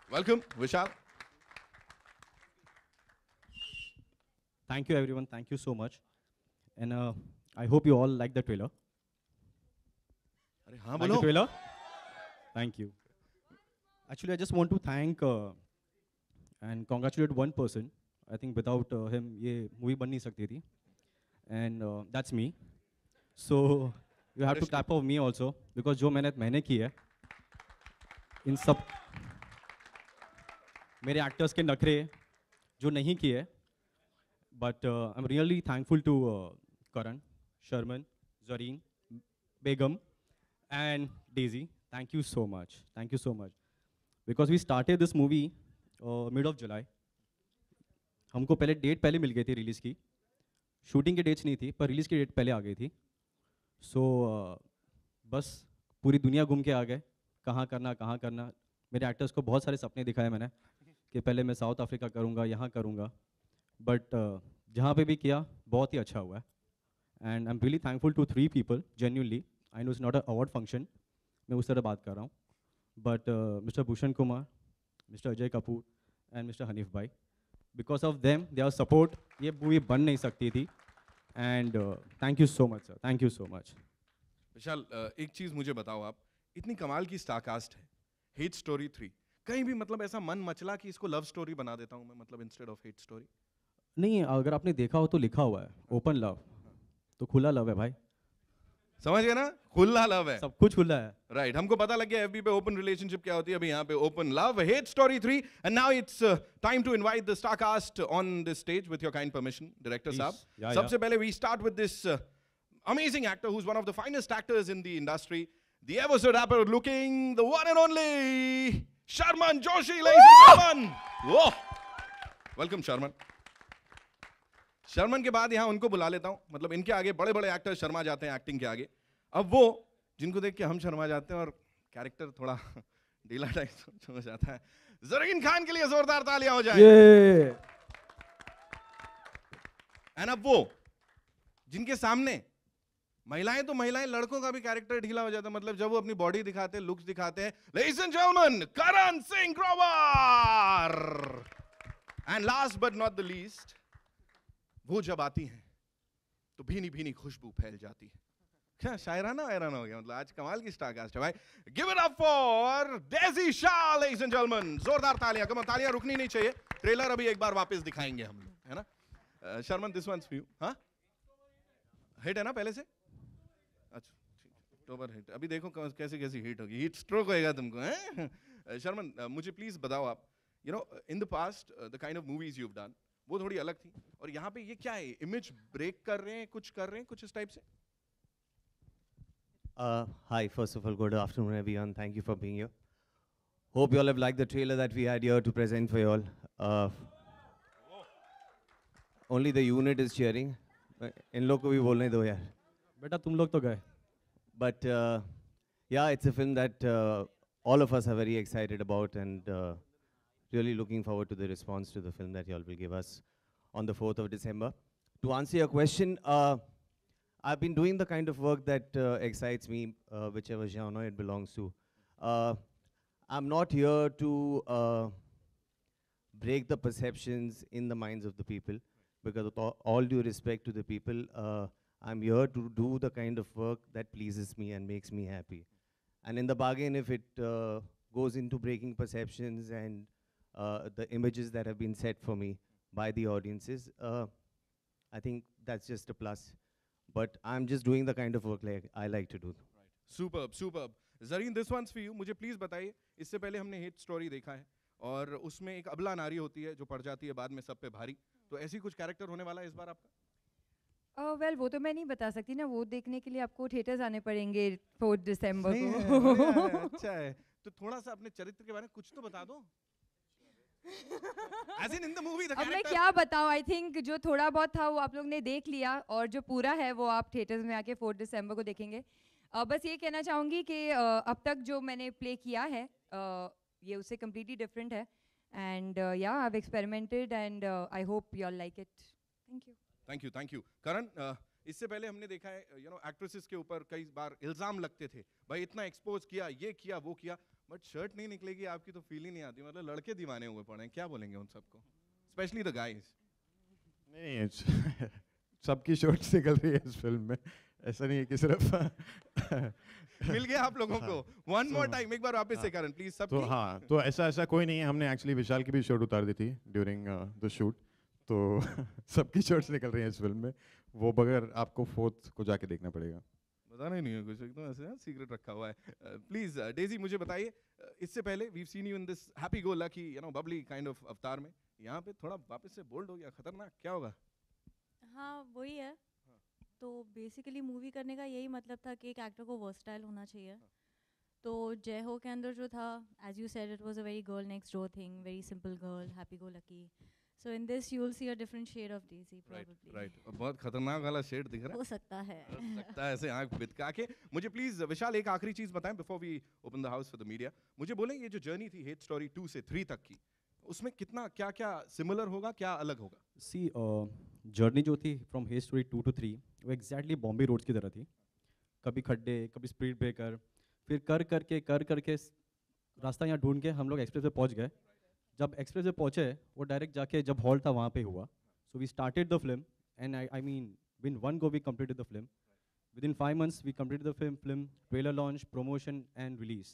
Welcome, Vishal. Thank you, everyone. Thank you so much. And I hope you all like the trailer. अरे हाँ Like the बोलो. trailer? Thank you. Actually, I just want to thank and congratulate one person. I think without him, ये movie बन नहीं सकती थी. And that's me. So you have to Honestly. clap for me also because जो मेहनत मैंने की है, इन सब मेरे actors के नखरे जो नहीं किए. But I'm really thankful to Karan, Sharman, Zareen, Begum, and Daisy. Thank you so much. Thank you so much. Because we started this movie mid of July. हमको पहले डेट पहले मिल गई थी रिलीज़ की. शूटिंग की डेट्स नहीं थी पर रिलीज़ की डेट पहले आ गई थी. सो बस पूरी दुनिया घूम के आ गए. कहाँ करना. मेरे एक्टर्स को बहुत सारे सपने दिखाए मैंने कि पहले मैं साउथ अफ्रीका करूँगा, यहाँ करूँगा. बट जहाँ पे भी किया बहुत ही अच्छा हुआ है. And I am really thankful to 3 people genuinely. I know it's not a award function, मैं उस तरह बात कर रहा हूँ. But Mister Bhushan Kumar, Mister Ajay Kapoor and Mister Hanif bhai, because of them their support ये मूवी बन नहीं सकती थी. And thank you so much sir, thank you so much. Vishal, एक चीज मुझे बताओ, आप इतनी कमाल की स्टारकास्ट है. हेट स्टोरी 3 कहीं भी मतलब ऐसा मन मचला कि इसको लव स्टोरी बना देता हूँ मैं, मतलब इंस्टेड ऑफ हेट स्टोरी? नहीं, अगर आपने देखा हो तो लिखा हुआ है ओपन लव, तो खुला लव है भाई. समझ गए ना, खुला लव है. सब कुछ खुला है. राइट, हमको पता लग गया एफबी पे ओपन रिलेशनशिप क्या होती है, अभी यहाँ पे open love, hate story 3. And now it's time to invite the starcast on this stage with your kind permission, director Please. साहब. Yeah, सबसे पहले we start with this amazing actor who's one of the finest actors in the industry, the ever so dapper looking, the one and only Sharman Joshi, ladies and gentlemen. Whoa! Welcome Sharman. Sharman के बाद यहाँ उनको बुला लेता हूँ, मतलब इनके आगे बड़े बड़े एक्टर शर्मा जाते हैं एक्टिंग के आगे. अब वो जिनको देख के हम शर्मा जाते हैं और कैरेक्टर थोड़ा ढीला टाइप हो जाता है. ज़रीन खान के लिए जोरदार तालियां हो जाए. एंड अब वो जिनके सामने महिलाएं, तो महिलाएं, लड़कों का भी कैरेक्टर ढीला हो जाता है, मतलब जब वो अपनी बॉडी दिखाते हैं, लुक्स दिखाते हैं. Ladies and gentleman, Karan Singh Grover. And last but not the least, वो जब आती हैं तो भीनी भीनी खुशबू फैल जाती है. क्या शायराना वायराना हो गया, मतलब आज कमाल की स्टारकास्ट है भाई. Give it up for daisy Shah, ladies and gentleman. जोरदार तालियां, कम तालियां रुकनी नहीं चाहिए. ट्रेलर अभी एक बार वापस दिखाएंगे हम लोग, है ना. Sharman, this once for you. हाँ, हिट है ना पहले से? अच्छा, अक्टूबर हिट. अभी देखो कैसी कैसी हिट होगी, हिट स्ट्रोक होएगा तुमको, हैं? शर्मन, मुझे प्लीज बताओ आप, you know in the past the kind of movies you have done वो थोड़ी अलग थी, और यहाँ पे ये क्या है, इमेज ब्रेक कर रहे हैं, कुछ कर रहे हैं, कुछ इस टाइप से? Hi, first of all, good afternoon, everyone. Thank you for being here. Hope you all have liked the trailer that we had here to present for you all. Only the unit is cheering. In लोग को भी बोलने दो यार. बेटा तुम लोग तो गए. But yeah, it's a film that all of us are very excited about, and really looking forward to the response to the film that you all will give us on the 4th of December. To answer your question, I've been doing the kind of work that excites me, whichever genre it belongs to. I'm not here to break the perceptions in the minds of the people, because with all due respect to the people, I'm here to do the kind of work that pleases me and makes me happy. And in the bargain, if it goes into breaking perceptions and the images that have been set for me by the audiences, I think that's just a plus. But I'm just doing the kind of work like I like to do. Superb, superb. Zareen, this one's for you. मुझे please बताइए, इससे पहले हमने hit story देखा है और उसमें एक अबला नारी होती है जो पड़ जाती है बाद में सब पे भारी, तो ऐसी कुछ कैरेक्टर होने वाला है इस बार आपका? वेल वो तो मैं नहीं बता सकती ना, वो देखने के लिए आपको थिएटर्स आने पड़ेंगे 4 दिसंबर सही है, को. बढ़िया है, अच्छा है. तो थोड़ा सा अपने चरित्र के बारे में कुछ तो बता दो. As in the movie, the अब मैं character. क्या बताऊं, आई थिंक जो थोड़ा बहुत था वो आप लोग ने देख लिया, और जो पूरा है वो आप थिएटर्स में आके 4 दिसंबर को देखेंगे. बस ये कहना चाहूँगी कि अब तक जो मैंने प्ले किया है ये उससे कम्प्लीटली डिफरेंट है. And yeah I have experimented and I hope you all like it. Thank you. Thank you, thank you. Karan, इससे पहले हमने देखा है, यू नो, एक्ट्रेसेस के ऊपर कई बार इल्जाम लगते थे, भाई इतना एक्सपोज किया, ये किया, वो किया. बट शर्ट नहीं निकलेगी आपकी तो फील ही नहीं आती, मतलब लड़के दीवाने हुए पड़े हैं, क्या बोलेंगे उन सबको, स्पेशली द गाइस? नहीं सबकी शर्ट्स निकल रही है इस फिल्म में, ऐसा नहीं है कि सिर्फ मिल गया आप लोगों को? वन मोर टाइम, एक बार वापस से करण प्लीज तो सबकी। हाँ, तो ऐसा कोई नहीं है, हमने एक्चुअली विशाल की भी शर्ट उतार दी थी ड्यूरिंग द शूट, तो सबकी शर्ट्स निकल रही हैं इस फिल्म में, वो बगैर आपको फोर्थ को जाके देखना पड़ेगा। बताना ही नहीं है कुछ, एकदम ऐसे सीक्रेट रखा हुआ है। प्लीज डेजी मुझे बताइए, इससे पहले we seen you in this happy go lucky you know bubbly kind of अवतार में, यहाँ पे थोड़ा वापस से बोल्ड हो गया, खतरनाक, क्या होगा? हाँ वही है। तो बेसिकली मूवी करने का यही मतलब था कि एक एक्टर को वर्सटाइल होना चाहिए। तो जय हो के अंदर जो था, as you said, it was a very girl next door thing, very simple girl, happy go lucky. So in this you will see a different shade of Daisy probably. Right, बहुत खतरनाक वाला शेड दिख रहा है, हो सकता है। हो सकता है ऐसे आंख बितका के। मुझे प्लीज विशाल एक आखिरी चीज बताएं before we open the house for the media, मुझे बोलें ये जो जर्नी थी हेट स्टोरी 2 से 3 तक की, उसमें कितना क्या क्या सिमिलर होगा, क्या अलग होगा? सी जर्नी जो थी फ्रॉम हेट स्टोरी 2 to 3 वो एग्जैक्टली बॉम्बे रोड्स की तरह थी, कभी खड्डे कभी स्पीड ब्रेकर, फिर कर करके रास्ता यहाँ ढूंढ के हम लोग एक्सप्रेस पे पहुँच गए। जब एक्सप्रेस पे पहुँचे वो डायरेक्ट जाके जब हॉल था वहाँ पे हुआ, so we started the film and I mean win 1 go we completed the film. Within 5 months we completed the film, trailer launch, promotion and release.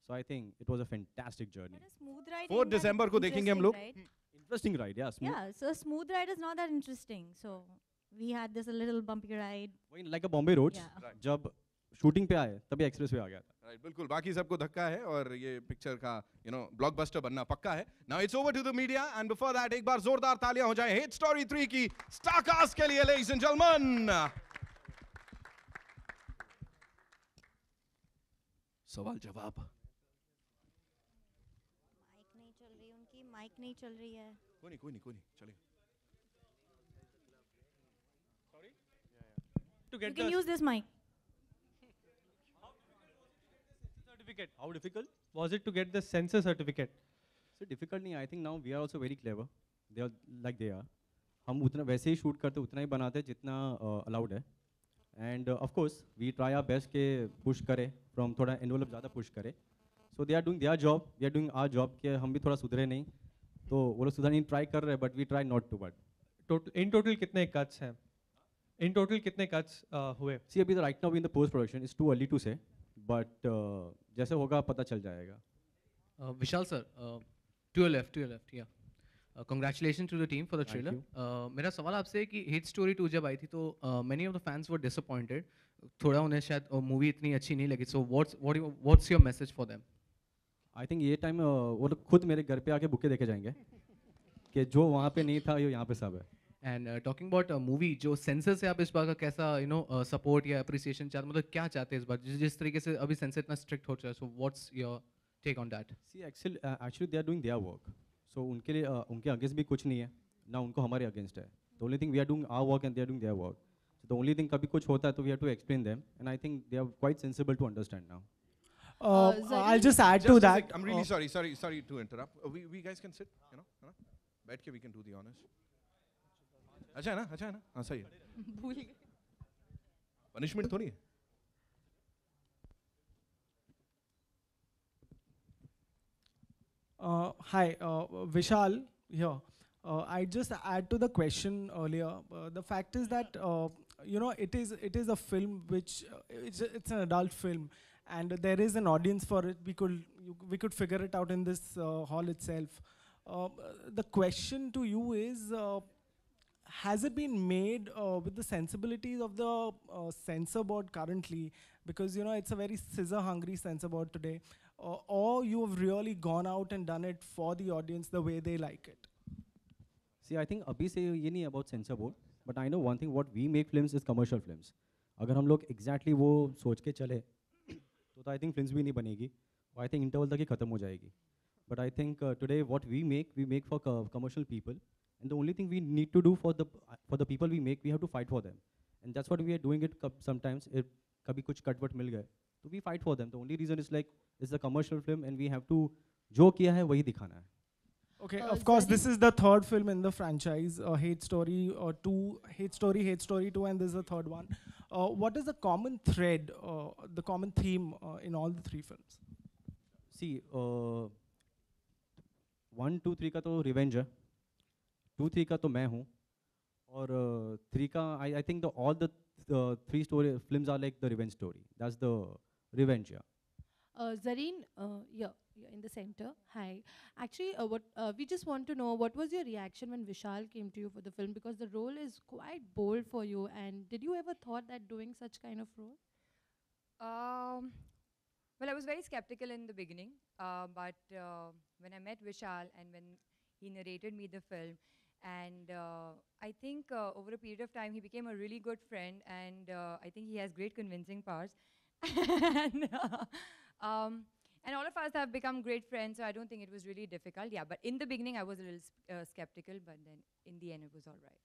So I think it was a fantastic journey. But a smooth ride 4 ain't that दिसंबर को देखेंगे हम लोग। interesting, right? Interesting ride, yeah. Smooth. Yeah, so a smooth ride is not that interesting. So we had this a little bumpy ride. वही like a Bombay roads. Yeah. जब shooting पे आए तभी express पे आ गया था। राइट, बिल्कुल, बाकी सबको धक्का है और ये पिक्चर का यू नो ब्लॉकबस्टर बनना पक्का है। Now it's over to the media and before that एक बार जोरदार तालियां हो जाए हेट स्टोरी 3 की स्टार कास्ट के लिए, लेडीज एंड जेंटलमैन। सवाल जवाब। माइक नहीं चल रही उनकी, माइक नहीं चल रही है। कोई नहीं चलेगा। To You get can the use this mic. certificate. How difficult was it to get the censor certificate? So difficult नहीं, I think now we are also very clever. They are like they are. हम उतना वैसे ही shoot करते उतना ही बनाते जितना allowed है, and of course we try our best के पुश करें फ्रॉम थोड़ा एनवलप ज़्यादा पुश करें। So they are doing their job, we are doing our job, कि हम भी थोड़ा सुधरे नहीं, तो वो लोग सुधरने ट्राई कर रहे हैं but we try not to. But In total कितने cuts हैं? In total कितने cuts हुए? सी अभी right now in the post production, it's too early to say, but जैसे होगा पता चल जाएगा। Vishal sir, to your left, yeah. Congratulations to the team for the Thank trailer. you. मेरा सवाल आपसे है कि हिट स्टोरी 2 जब आई थी तो many of the fans were disappointed. थोड़ा उन्हें शायद मूवी इतनी अच्छी नहीं लगी. So what's your message for them? I think ये टाइम वो लोग खुद मेरे घर पे आके बुके देखे जाएंगे कि जो वहाँ पे नहीं था ये यहाँ पे सब है। And talking about मूवी, जो सेंसर से आप इस बार का कैसा सपोर्ट या अप्रिसिएशन चाहते, मतलब क्या चाहते हैं इस बार, जिस तरीके से अभी सेंसर इतना स्ट्रिक्ट हो चुका है, so what's your take on that? See actually they are doing their work, so उनके लिए उनके अगेंस्ट भी कुछ नहीं है ना, उनको हमारे अगेंस्ट है। The only thing we are doing our work and they are doing their work. So the only thing कभी कुछ होता है तो we have to explain them, and I think they are quite sensible to understand now. I'll just add to that. I'm really sorry to interrupt. We guys can sit, you know? बैठ के we can do the honors. अच्छा है ना? हाँ सही है। भूल गए। पनिशमेंट थोड़ी है। Hi, Vishal here. I just add to the question earlier. The fact is that it is a film which it's an adult film, and there is an audience for it. We could figure it out in this hall itself. The question to you is, has it been made with the sensibilities of the censor board currently? Because it's a very scissor-hungry censor board today. Or you have really gone out and done it for the audience the way they like it? See, I think अभी से ये नहीं about censor board, but I know one thing, what we make films is commercial films. अगर हम लोग exactly वो सोच के चले तो I think films भी नहीं बनेगी, और I think interval तक ही खत्म हो जाएगी. But I think today what we make for commercial people, and the only thing we need to do for the people we make, we have to fight for them, and that's what we are doing it sometimes. If कभी कुछ cut what मिल गए तो we fight for them. The only reason is like it's a commercial film and we have to जो किया है वही दिखाना है. Okay, of course, this is the third film in the franchise, Hate Story 2, Hate Story 2, and this is the third one. What is the common thread, the common theme in all the three films? सी 1, 2, 3 का तो revenge है, 2, 3 का तो मैं हूँ, और 3 का I think the all the 3 story films are like the revenge story. That's the revenge, yeah. Zareen, yeah, you're in the center. Hi. Actually, we just want to know what was your reaction when Vishal came to you for the film, because the role is quite bold for you. And did you ever thought that doing such kind of role? Well, I was very skeptical in the beginning, but when I met Vishal and when he narrated me the film, and I think over a period of time he became a really good friend, and I think he has great convincing powers. and, and all of us have become great friends, so I don't think it was really difficult. Yeah, but in the beginning I was a little skeptical, but then in the end it was all right.